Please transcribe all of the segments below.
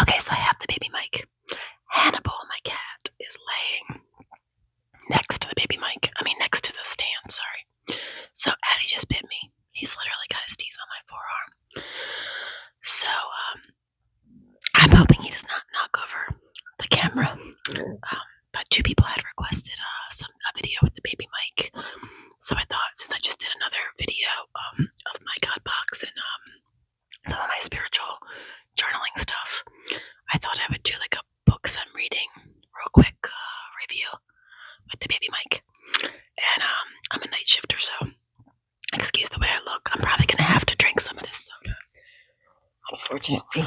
Okay, so I have the baby mic. Hannibal, my cat, is laying next to the baby mic. Next to the stand, sorry. So Addie just bit me. He's literally got his teeth on my forearm. So I'm hoping he does not knock over the camera. But 2 people had requested a video with the baby mic. So I thought, since I just did another video of my God box and some of my spiritual journaling stuff, I thought I would do like a books I'm reading real quick review with the baby mic. And I'm a night shifter, so excuse the way I look. I'm probably gonna have to drink some of this soda, unfortunately,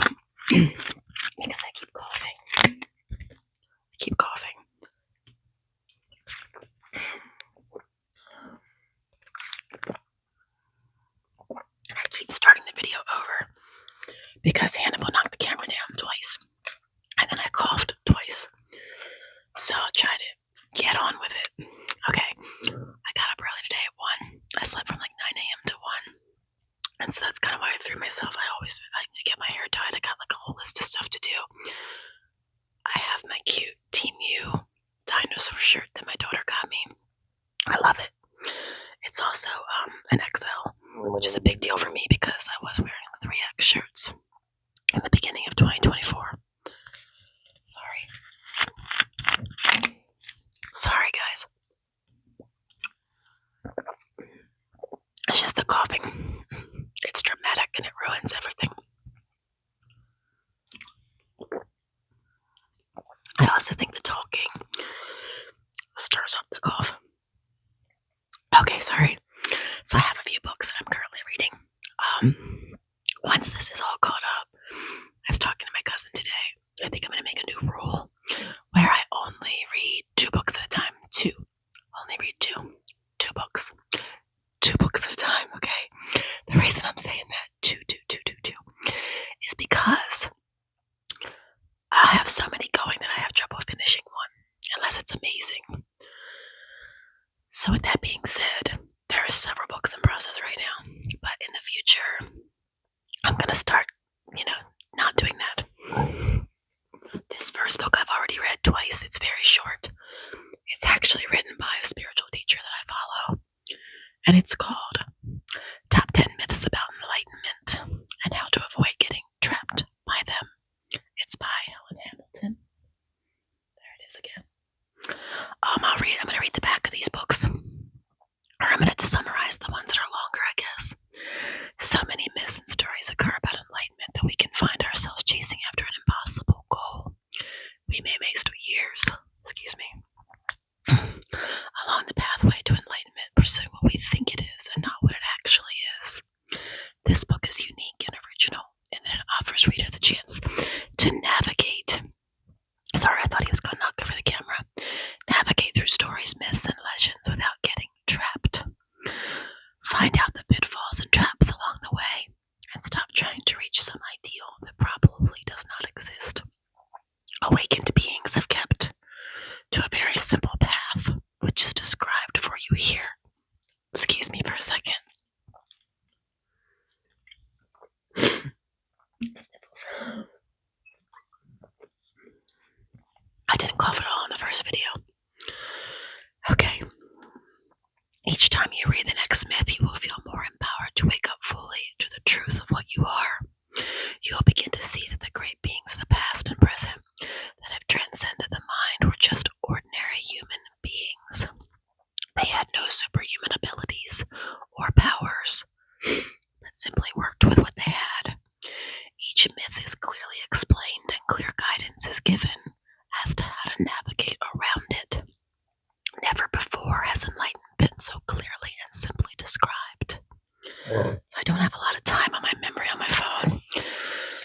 because I keep coughing. And I keep starting the video over because Hannibal knocked the camera down twice. And then I coughed twice. So I'll try to get on with it. Okay. I got up early today at 1. I slept from like 9 a.m. to 1. And so that's kind of why I threw myself. I like to get my hair dyed. I got like a whole list of stuff to do. I have my cute Team U dinosaur shirt that my daughter got me. I love it. It's also an XL, which is a big deal for me because I was wearing 3X shirts in the beginning of 2024. Sorry, guys. It's just the coughing. It's dramatic and it ruins everything. I also think the talking stirs up the cough. Okay, sorry. So I have a few books that I'm currently reading. Once this is all caught up, I was talking to my cousin today. I think I'm going to make a new rule where I only read 2 books at a time. Only read 2 books. 2 books at a time, okay? The reason I'm saying that, 2, is because I have so many going that I have trouble finishing one, unless it's amazing. So with that being said, there are several books in process right now, but in the future, I'm going to start, not doing that. This first book I've already read twice. It's very short. It's actually written by a spiritual teacher that I follow, and it's called Top 10 Myths About Enlightenment and How to Avoid Getting Trapped by Them. It's by Helen Hamilton. There it is again. I'm going to read the back of these books, or I'm going to summarize the ones that are longer, I guess. So many myths and stories occur about enlightenment that we can find ourselves chasing after an impossible goal. We may waste years, along the pathway to enlightenment, pursuing what we think it is and not what it actually is. This book is unique and original in that it offers reader the chance to navigate. Sorry, I thought he was going to knock over the camera. Navigate through stories, myths, and legends without getting trapped. Find out the pitfalls and traps along the way, and stop trying to reach some ideal that probably does not exist. Awakened beings have kept to a very simple path, which is described for you here. Excuse me for a second. Sniffles. I didn't cough at all in the first video. Okay. Each time you read the next myth, you will feel more empowered to wake up fully to the truth of what you are. You will begin to see that the great beings of the past and present that have transcended the mind were just ordinary human beings. They had no superhuman abilities or powers, but simply worked with what they had. Each myth is clearly explained and clear guidance is given as to how to navigate around it. Never before has enlightenment been so clearly and simply described. So I don't have a lot of time on my memory on my phone.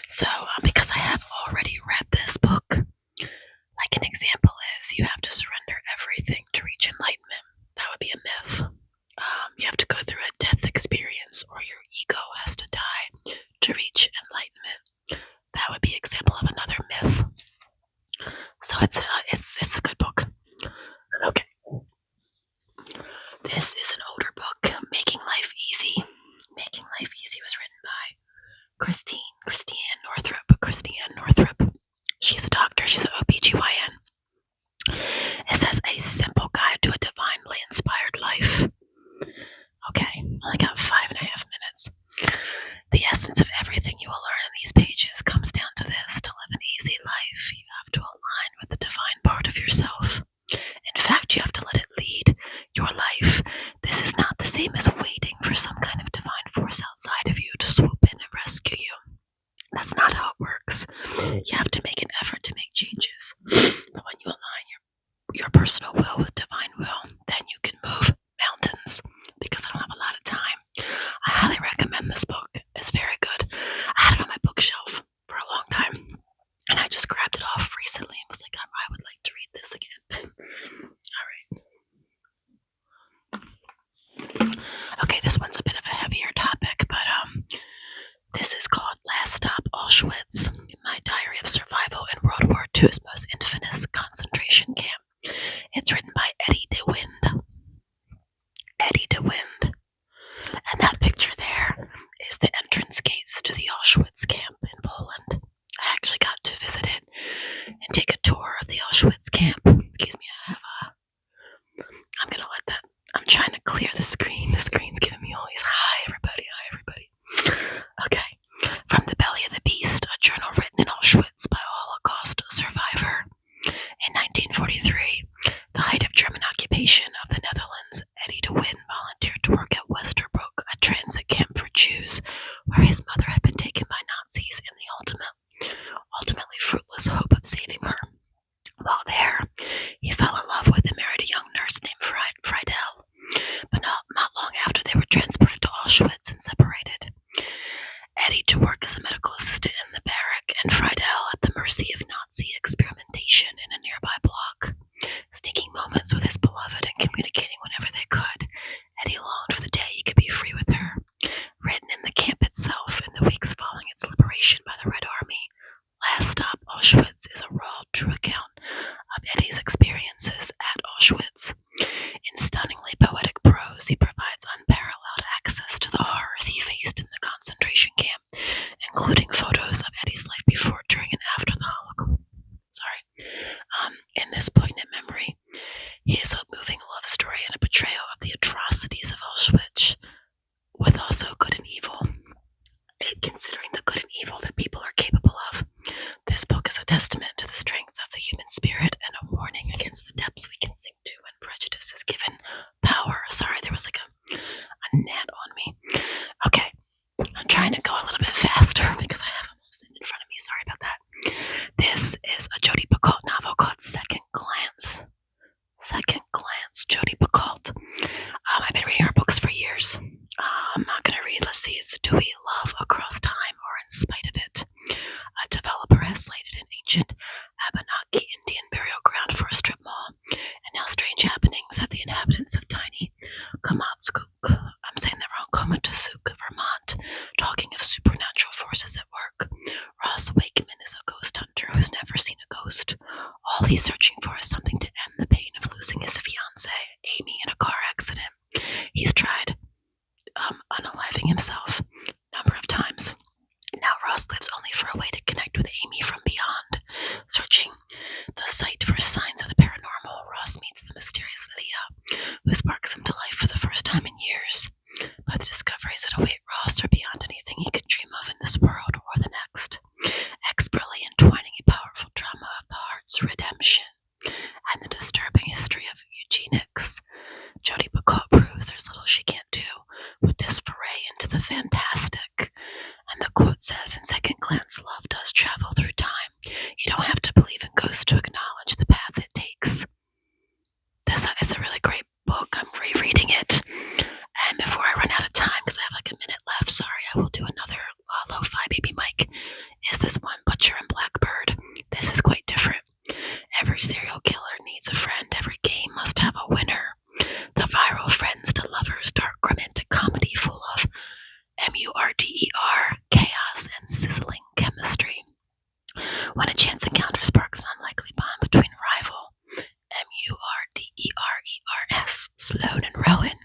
So because I have already read this book, like an example is you have to surrender everything to reach enlightenment. That would be a myth. You have to go through a death experience, or your ego has to die to reach enlightenment. That would be an example of another myth. So it's a good book. Okay. This is an older book, Making Life Easy. Making Life Easy was written by Christiane Northrup. works. You have to make an effort to make changes. But when you align your personal will with divine will, then you can move mountains. Because I don't have a lot of time, I highly recommend this book. It's very good. I had it on my bookshelf for a long time, and I just grabbed it off recently and was like, I would like to read this again. All right. Okay, this one's a bit of a heavier topic, but this is called Last Stop Auschwitz, My Diary of Survival in World War II's Most Infamous Concentration Camp. It's written by Eddie de Wind. Eddie de Wind. And that picture there is the entrance gates to the Auschwitz camp in Poland. I actually got to visit it and take a tour of the Auschwitz camp. Excuse me, I'm gonna let that, I'm trying to clear the screen. The screen's giving me all these, hi everybody. Okay. From the Belly of the Beast, a journal written in Auschwitz by a Holocaust survivor. In 1943, the height of German occupation of the Netherlands, Eddie de Wind volunteered to work at Westerbroek, a transit camp for Jews, where his mother had been taken by Nazis in the ultimately fruitless hope of saving her. While there, he fell in love with and married a young nurse named Friedel, but not long after they were transported to Auschwitz and separated. Eddie to work as a medical assistant in the barrack, and Friedel at the mercy of Nazi experimentation in a nearby block. Sneaking moments with his beloved and communicating whenever they could, Eddie longed for the day he could be free with her. Written in the camp itself in the weeks following its liberation by the Red Army, Last Stop Auschwitz is a raw, true account of Eddie's experiences at Auschwitz. In stunningly poetic prose, he provides unparalleled access to the horrors he faced in the concentration camp, including photos of Eddie's life before, during, and after the Holocaust. In this poignant memory, he is a moving love story and a portrayal of the atrocities of Auschwitz, with also good and evil. Considering the good and evil that people are capable of, this book is a testament to the strength of the human spirit and a warning against the depths we can sink to when prejudice is given power. Sorry, there was like a gnat on me. Okay, I'm trying to go a little bit faster because I have them all sitting in front of me. Sorry about that. This is a Jodi Picoult novel called Second Glance. Second Glance, Jodi Picoult. I've been reading her books for years. I'm not going to read, let's see, it's Do We Love Across Time or In Spite of It? A developer has slated an ancient Abenaki Indian burial ground for a strip mall, and now strange happenings have the inhabitants of tiny Komatsuk, I'm saying that wrong, Komatusuk, Vermont, talking of supernatural forces at work. Ross Wakeman is a ghost hunter who's never seen a ghost. All he's searching for is something to end the pain of losing his fiancée, Amy, in a car accident. He's tried unaliving himself a number of times. Now Ross lives only for a way to connect with Amy from beyond. Searching the site for signs of the paranormal, Ross meets the mysterious Leah, who sparks him to life for the first time in years. But the discoveries that await Ross are beyond anything he could dream of in this world or the next, expertly entwining a powerful drama of the heart's redemption and the disturbing history of eugenics. Jodi Picoult proves there's little she can't do with this foray into the fantastic. And the quote says, in Second Glance, love does travel through time. You don't have to believe in ghosts to acknowledge the path it takes. This is a really great book. I'm rereading it. And before I run out of time, because I have like a minute left, sorry, I will do another Lo-Fi Baby Mike. Is this one, Butcher and Blackbird? This is quite different. Every serial killer needs a friend. Every game must have a winner. The viral Friends to Lovers dark romantic comedy full of murder, chaos, and sizzling chemistry. When a chance encounter sparks an unlikely bond between rival murders, Sloane and Rowan,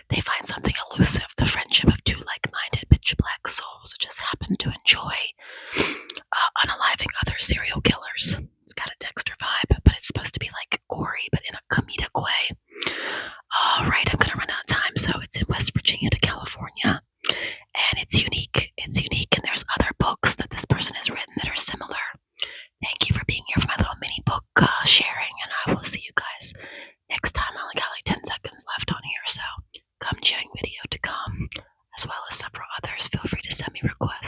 they find something elusive, the friendship of two like-minded pitch-black souls who just happen to enjoy unaliving other serial killers. It's got a Dexter vibe, but it's supposed to be like gory, but in a comedic way. Alright, I'm gonna run out of time, so it's in West Virginia to California.